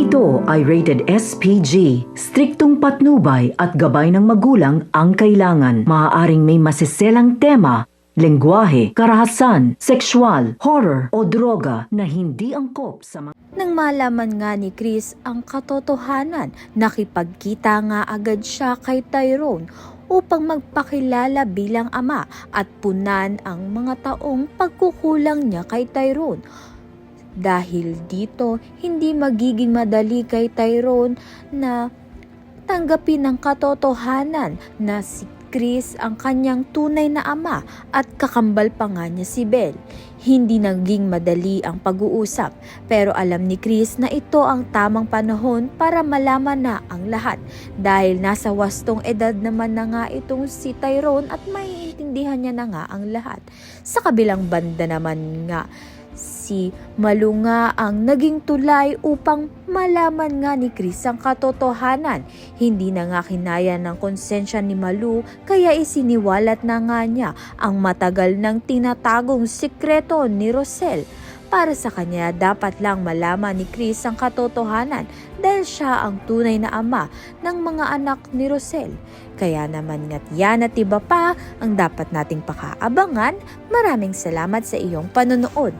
ito ay rated SPG. Striktong patnubay at gabay ng magulang ang kailangan. Maaaring may masiselang tema, lengguwahe, karahasan, sexual, horror o droga na hindi angkop sa mga... Nang malaman nga ni Chris ang katotohanan, nakipagkita nga agad siya kay Tyrone upang magpakilala bilang ama at punan ang mga taong pagkukulang niya kay Tyrone. Dahil dito, hindi magiging madali kay Tyrone na tanggapin ang katotohanan na si Chris ang kanyang tunay na ama at kakambal pa nga niya si Belle. Hindi naging madali ang pag-uusap, pero alam ni Chris na ito ang tamang panahon para malaman na ang lahat dahil nasa wastong edad naman na nga itong si Tyrone at maiintindihan niya na nga ang lahat. Sa kabilang banda naman nga, si Malu nga ang naging tulay upang malaman nga ni Chris ang katotohanan. Hindi na nga kinaya ng konsensya ni Malu kaya isiniwalat na nga niya ang matagal nang tinatagong sikreto ni Rosel. Para sa kanya, dapat lang malaman ni Chris ang katotohanan dahil siya ang tunay na ama ng mga anak ni Rosel. Kaya naman nga't yan at iba pa ang dapat nating pakaabangan. Maraming salamat sa iyong panonood.